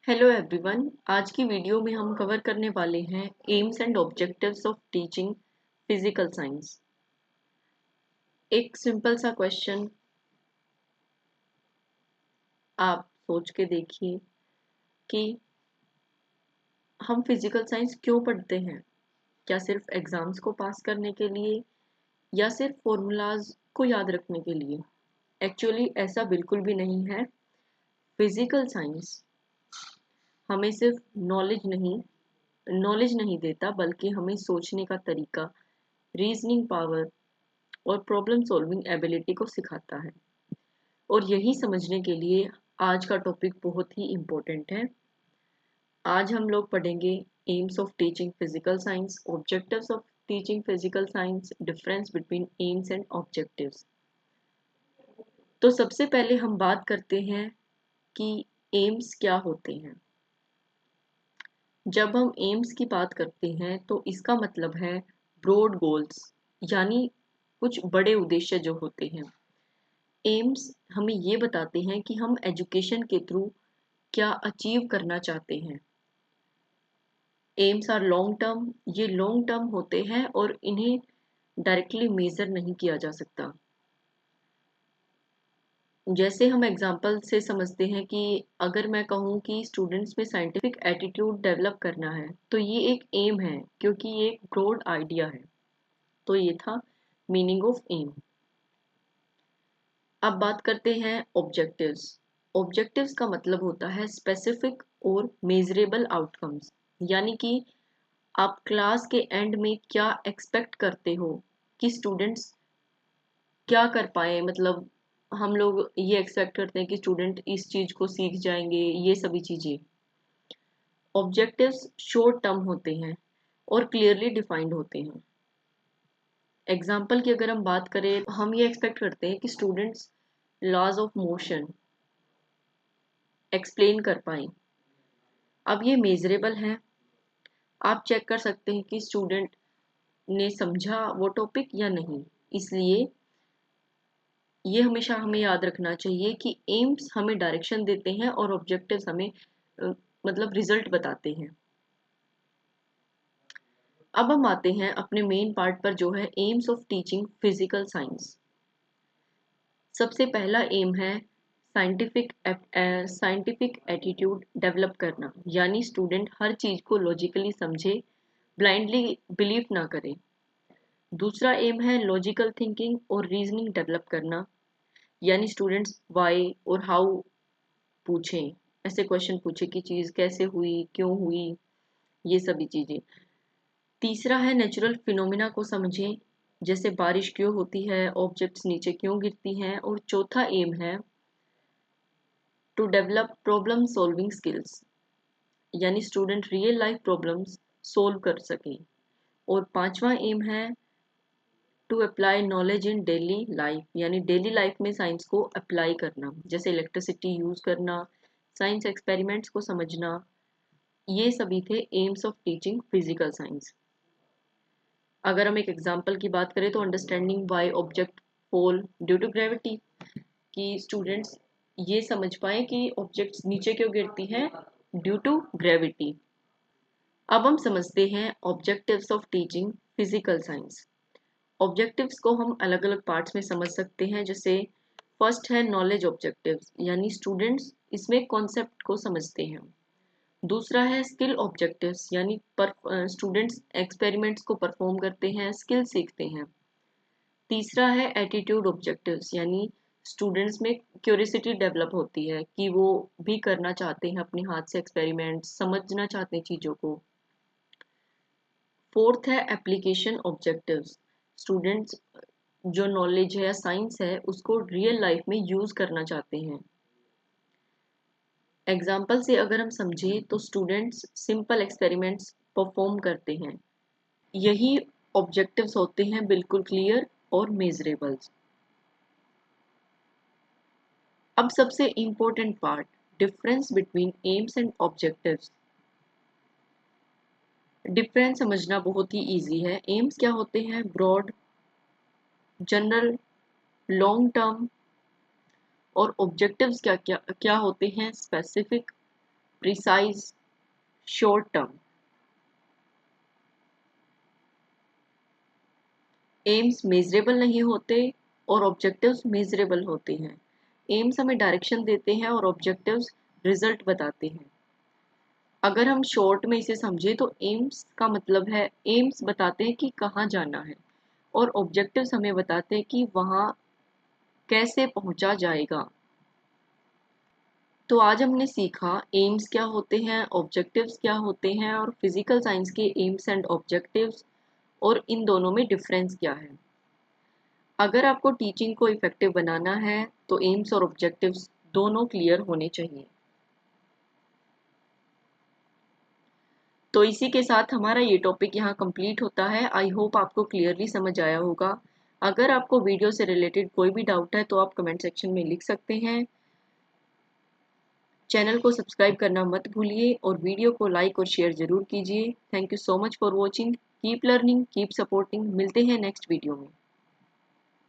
Hello everyone. आज की video में हम कवर करने वाले हैं AIIMS and objectives of teaching physical science. एक सिंपल सा क्वेश्चन आप सोच के देखिए कि हम फिजिकल साइंस क्यों पढ़ते हैं। क्या सिर्फ एग्जाम्स को पास करने के लिए या सिर्फ फॉर्मूलाज को याद रखने के लिए? एक्चुअली ऐसा बिल्कुल भी नहीं है। फिजिकल साइंस हमें सिर्फ नॉलेज नहीं देता, बल्कि हमें सोचने का तरीका, रीजनिंग पावर और प्रॉब्लम सॉल्विंग एबिलिटी को सिखाता है। और यही समझने के लिए आज का टॉपिक बहुत ही इम्पोर्टेंट है। आज हम लोग पढ़ेंगे AIIMS of teaching physical science, objectives of teaching physical science, difference between aims and objectives. तो सबसे पहले हम बात करते हैं कि एम्स क्या होते हैं। जब हम एम्स की बात करते हैं तो इसका मतलब है ब्रॉड गोल्स, यानी कुछ बड़े उद्देश्य जो होते हैं। एम्स हमें ये बताते हैं कि हम एजुकेशन के थ्रू क्या अचीव करना चाहते हैं। एम्स आर लॉन्ग टर्म, ये लॉन्ग टर्म होते हैं और इन्हें डायरेक्टली मेजर नहीं किया जा सकता। जैसे हम एग्जांपल से समझते हैं कि अगर मैं कहूँ कि स्टूडेंट्स में साइंटिफिक एटीट्यूड डेवलप करना है, तो ये एक एम है, क्योंकि ये एक ब्रॉड आइडिया है। तो ये था मीनिंग ऑफ एम। अब बात करते हैं ऑब्जेक्टिव्स। ऑब्जेक्टिव्स का मतलब होता है स्पेसिफिक और मेजरेबल आउटकम्स, यानी कि आप क्लास के एंड में क्या एक्सपेक्ट करते हो कि स्टूडेंट्स क्या कर पाए। मतलब हम लोग ये एक्सपेक्ट करते हैं कि स्टूडेंट इस चीज को सीख जाएंगे, ये सभी चीजें। ऑब्जेक्टिव्स शॉर्ट टर्म होते हैं और क्लियरली डिफाइंड होते हैं। एग्जाम्पल की अगर हम बात करें, हम ये एक्सपेक्ट करते हैं कि students laws of motion explain कर पाए। अब ये मेजरेबल है, आप चेक कर सकते हैं कि स्टूडेंट ने समझा वो टॉपिक या नहीं। इसलिए ये हमेशा हमें याद रखना चाहिए कि एम्स हमें डायरेक्शन देते हैं और ऑब्जेक्टिव्स हमें मतलब रिजल्ट बताते हैं। अब हम आते हैं अपने मेन पार्ट पर, जो है AIIMS of teaching physical science. सबसे पहला एम है साइंटिफिक एटीट्यूड डेवलप करना, यानी स्टूडेंट हर चीज को लॉजिकली समझे, ब्लाइंडली बिलीव ना करे। दूसरा एम है लॉजिकल थिंकिंग और रीजनिंग डेवलप करना, यानी स्टूडेंट्स वाई और हाउ पूछें, ऐसे क्वेश्चन पूछे कि चीज कैसे हुई, क्यों हुई, ये सभी चीजें। तीसरा है नेचुरल फिनोमिना को समझें, जैसे बारिश क्यों होती है, ऑब्जेक्ट्स नीचे क्यों गिरती हैं। और चौथा एम है to develop problem solving skills, यानी student real life problems solve कर सके। और पांचवा एम है to apply knowledge in daily life, यानी डेली लाइफ में साइंस को अप्लाई करना, जैसे इलेक्ट्रिसिटी यूज करना, साइंस एक्सपेरिमेंट्स को समझना। ये सभी थे aims of teaching physical science. अगर हम एक एग्जांपल की बात करें तो understanding why object fall due to gravity, कि स्टूडेंट्स ये समझ पाए कि ऑब्जेक्ट्स नीचे क्यों गिरती हैं, ड्यू टू ग्रेविटी। अब हम समझते हैं objectives of teaching physical science. Objectives को हम अलग अलग पार्ट्स में समझ सकते हैं। जैसे फर्स्ट है नॉलेज ऑब्जेक्टिव्स, यानी स्टूडेंट्स इसमें कॉन्सेप्ट को समझते हैं। दूसरा है स्किल ऑब्जेक्टिव्स, यानी स्टूडेंट्स एक्सपेरिमेंट्स को परफॉर्म करते हैं, स्किल सीखते हैं। तीसरा है एटीट्यूड ऑब्जेक्टिव्स, यानी स्टूडेंट्स में क्यूरियोसिटी डेवलप होती है कि वो भी करना चाहते हैं अपने हाथ से एक्सपेरिमेंट, समझना चाहते हैं चीज़ों को। फोर्थ है एप्लीकेशन ऑब्जेक्टिव्स, स्टूडेंट्स जो नॉलेज है या साइंस है उसको रियल लाइफ में यूज करना चाहते हैं। एग्जाम्पल से अगर हम समझें तो स्टूडेंट्स सिंपल एक्सपेरिमेंट्स परफॉर्म करते हैं। यही ऑब्जेक्टिव्स होते हैं, बिल्कुल क्लियर और मेजरेबल्स। अब सबसे important part, difference between aims and objectives. Difference समझना बहुत ही इजी है। एम्स क्या होते हैं? Broad, general, long term. और ऑब्जेक्टिव्स क्या क्या क्या होते हैं? Specific, precise, short term. Aims measurable नहीं होते और ऑब्जेक्टिव्स मेजरेबल होते हैं। एम्स हमें डायरेक्शन देते हैं और ऑब्जेक्टिव्स रिजल्ट बताते हैं। अगर हम शॉर्ट में इसे समझे तो एम्स का मतलब है, एम्स बताते हैं कि कहाँ जाना है और ऑब्जेक्टिव्स हमें बताते हैं कि वहाँ कैसे पहुँचा जाएगा। तो आज हमने सीखा एम्स क्या होते हैं, ऑब्जेक्टिव्स क्या होते हैं और फिजिकल साइंस के एम्स एंड ऑब्जेक्टिव्स और इन दोनों में डिफरेंस क्या है। अगर आपको टीचिंग को इफेक्टिव बनाना है तो एम्स और ऑब्जेक्टिव्स दोनों क्लियर होने चाहिए। तो इसी के साथ हमारा ये टॉपिक यहाँ कंप्लीट होता है। आई होप आपको क्लियरली समझ आया होगा। अगर आपको वीडियो से रिलेटेड कोई भी डाउट है तो आप कमेंट सेक्शन में लिख सकते हैं। चैनल को सब्सक्राइब करना मत भूलिए और वीडियो को लाइक और शेयर ज़रूर कीजिए। Thank you so much for watching. Keep learning, keep supporting. मिलते हैं नेक्स्ट वीडियो में।